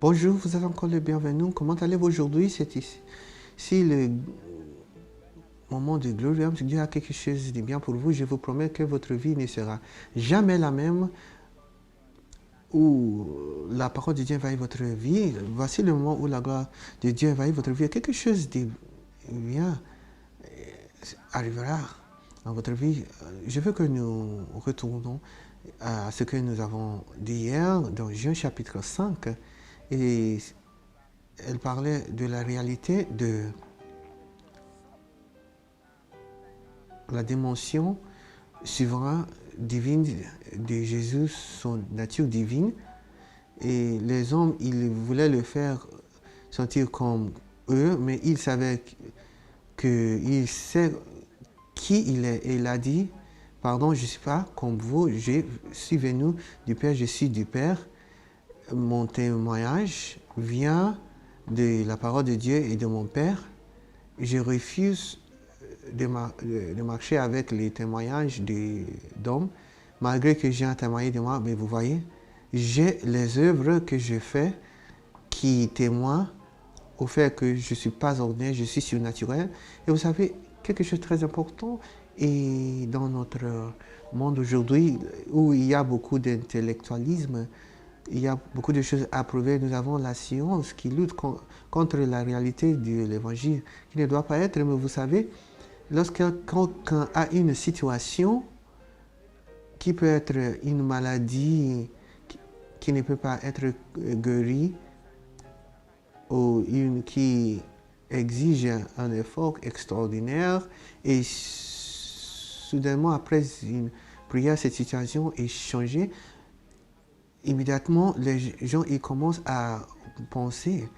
Bonjour, vous êtes encore le bienvenu. Comment allez-vous aujourd'hui? C'est ici le moment de gloire. Si Dieu a quelque chose de bien pour vous, je vous promets que votre vie ne sera jamais la même où la parole de Dieu envahit votre vie. Voici le moment où la gloire de Dieu envahit votre vie. Quelque chose de bien arrivera dans votre vie. Je veux que nous retournons à ce que nous avons dit hier dans Jean chapitre 5. Et elle parlait de la réalité de la dimension souveraine divine de Jésus, son nature divine. Et les hommes, ils voulaient le faire sentir comme eux, mais il savait qu'il sait qui il est. Et il a dit, pardon, je ne suis pas comme vous, je suis venu du Père, je suis du Père. Mon témoignage vient de la parole de Dieu et de mon Père. Je refuse de marcher avec les témoignages d'hommes, malgré que j'ai un témoignage de moi. Mais vous voyez, j'ai les œuvres que je fais qui témoignent au fait que je ne suis pas ordinaire, je suis surnaturel. Et vous savez, quelque chose de très important, et dans notre monde aujourd'hui, où il y a beaucoup d'intellectualisme, il y a beaucoup de choses à prouver. Nous avons la science qui lutte contre la réalité de l'évangile, qui ne doit pas être, mais vous savez, lorsqu'un a une situation qui peut être une maladie qui ne peut pas être guérie, ou une qui exige un effort extraordinaire, et soudainement, après une prière, cette situation est changée, immédiatement, les gens ils commencent à penser.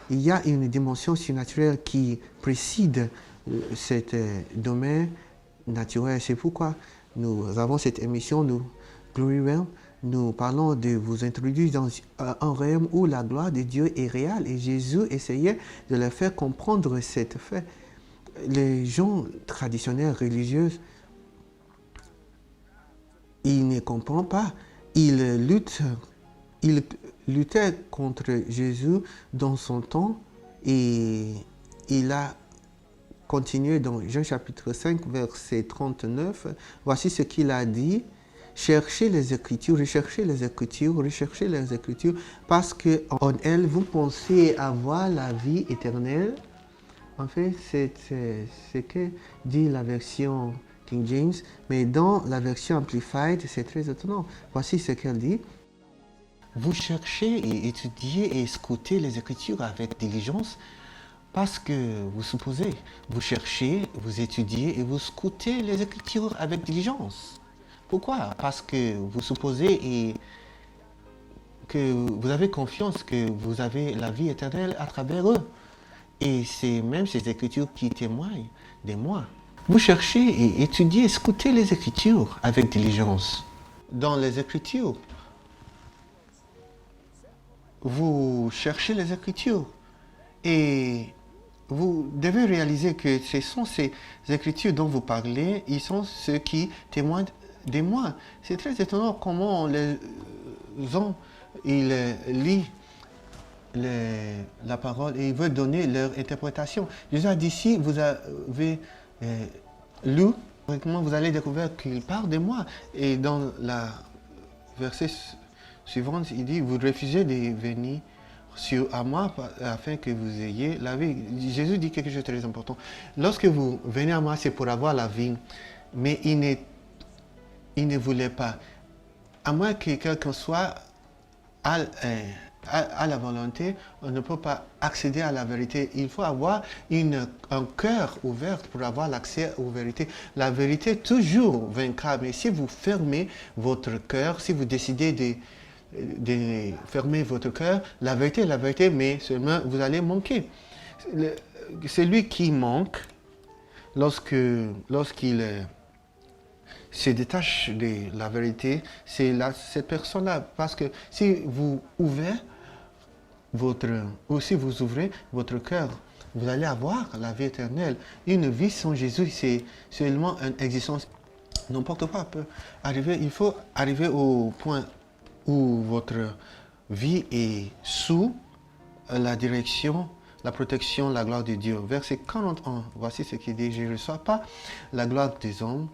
Il y a une dimension surnaturelle qui précède cet domaine naturel. C'est pourquoi nous avons cette émission, nous, Glory Realm. Nous parlons de vous introduire dans un royaume où la gloire de Dieu est réelle. Et Jésus essayait de leur faire comprendre cet fait. Les gens traditionnels, religieux, ils ne comprennent pas. Ils luttait contre Jésus dans son temps, et il a continué dans Jean chapitre 5, verset 39. Voici ce qu'il a dit. Cherchez les Écritures, recherchez les Écritures, recherchez les Écritures, parce qu'en elles, vous pensez avoir la vie éternelle. En fait, c'est ce que dit la version King James, mais dans la version Amplified, c'est très étonnant. Voici ce qu'elle dit. Vous cherchez et étudiez et écoutez les Écritures avec diligence parce que vous supposez, vous cherchez, vous étudiez et vous écoutez les Écritures avec diligence. Pourquoi? Parce que vous supposez et que vous avez confiance que vous avez la vie éternelle à travers eux. Et c'est même ces Écritures qui témoignent de moi. Vous cherchez et étudiez, écoutez les Écritures avec diligence. Dans les Écritures, vous cherchez les Écritures et vous devez réaliser que ce sont ces Écritures dont vous parlez, ils sont ceux qui témoignent de moi. C'est très étonnant comment les gens ils lisent la parole et ils veulent donner leur interprétation. Jésus a dit, si vous avez lu, vous allez découvrir qu'il parle de moi. Et dans la verset suivante, il dit, vous refusez de venir à moi afin que vous ayez la vie. Jésus dit quelque chose de très important. Lorsque vous venez à moi, c'est pour avoir la vie. Mais il ne voulait pas. À moins que quelqu'un soit à la volonté, on ne peut pas accéder à la vérité. Il faut avoir un cœur ouvert pour avoir l'accès aux vérités. La vérité toujours vaincra, mais si vous fermez votre cœur, si vous décidez de fermer votre cœur, la vérité, mais seulement vous allez manquer. Celui qui manque, lorsqu'il se détache de la vérité, c'est cette personne-là. Parce que si vous ouvrez votre cœur, vous allez avoir la vie éternelle. Une vie sans Jésus, c'est seulement une existence. N'importe quoi peut arriver. Il faut arriver au point où votre vie est sous la direction, la protection, la gloire de Dieu. Verset 41, voici ce qu'il dit, je ne reçois pas la gloire des hommes.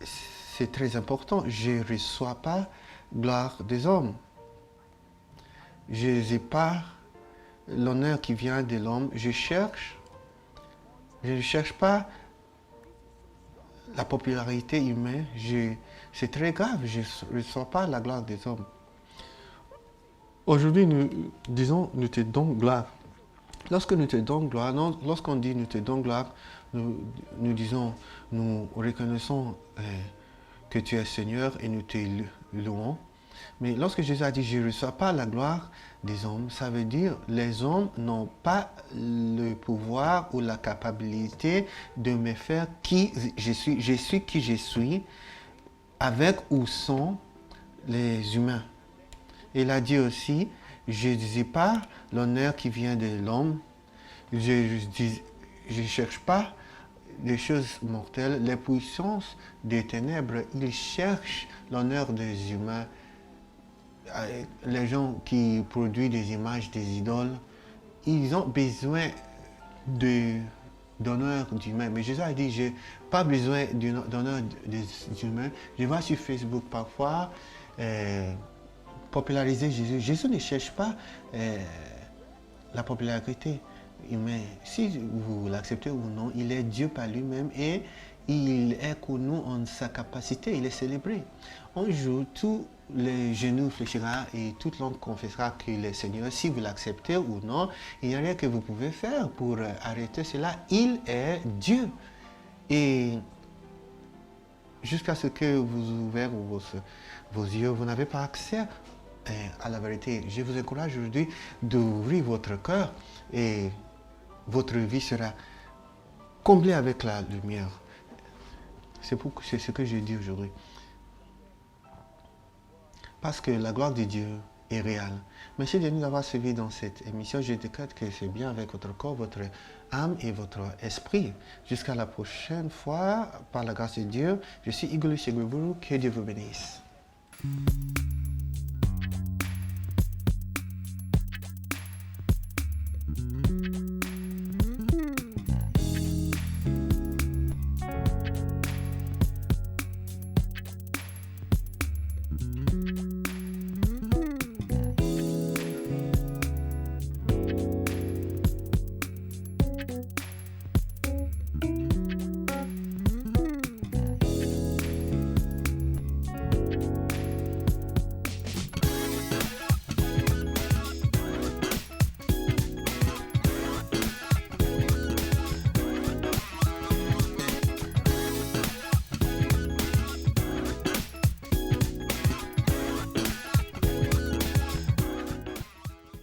C'est très important, je ne reçois pas la gloire des hommes. Je n'ai pas l'honneur qui vient de l'homme. Je ne cherche pas la popularité humaine. C'est très grave, je ne reçois pas la gloire des hommes. Aujourd'hui, nous disons, nous te donnons gloire. Lorsque nous te donnons gloire, lorsqu'on dit nous te donnons gloire, nous disons, nous reconnaissons que tu es Seigneur et nous te louons. Mais lorsque Jésus a dit, je ne reçois pas la gloire des hommes, ça veut dire les hommes n'ont pas le pouvoir ou la capacité de me faire qui je suis. Je suis qui je suis, avec ou sans les humains. Il a dit aussi, je ne dis pas l'honneur qui vient de l'homme, je ne cherche pas les choses mortelles, les puissances des ténèbres, ils cherchent l'honneur des humains. Les gens qui produisent des images des idoles, ils ont besoin d'honneur d'humains. Mais Jésus a dit, je n'ai pas besoin d'honneur des humains. Je vais sur Facebook parfois populariser Jésus. Jésus ne cherche pas la popularité humaine. Si vous l'acceptez ou non, il est Dieu par lui-même et il est connu en sa capacité, il est célébré. Un jour, tous les genoux fléchira et toute langue confessera qu'il est Seigneur. Si vous l'acceptez ou non, il n'y a rien que vous pouvez faire pour arrêter cela. Il est Dieu. Et jusqu'à ce que vous ouvrez vos yeux, vous n'avez pas accès à la vérité. Je vous encourage aujourd'hui d'ouvrir votre cœur et votre vie sera comblée avec la lumière. C'est ce que je dis aujourd'hui. Parce que la gloire de Dieu est réelle. Merci de nous avoir suivis dans cette émission. Je décrète que c'est bien avec votre corps, votre âme et votre esprit. Jusqu'à la prochaine fois, par la grâce de Dieu, je suis Igor Chegoubou. Que Dieu vous bénisse.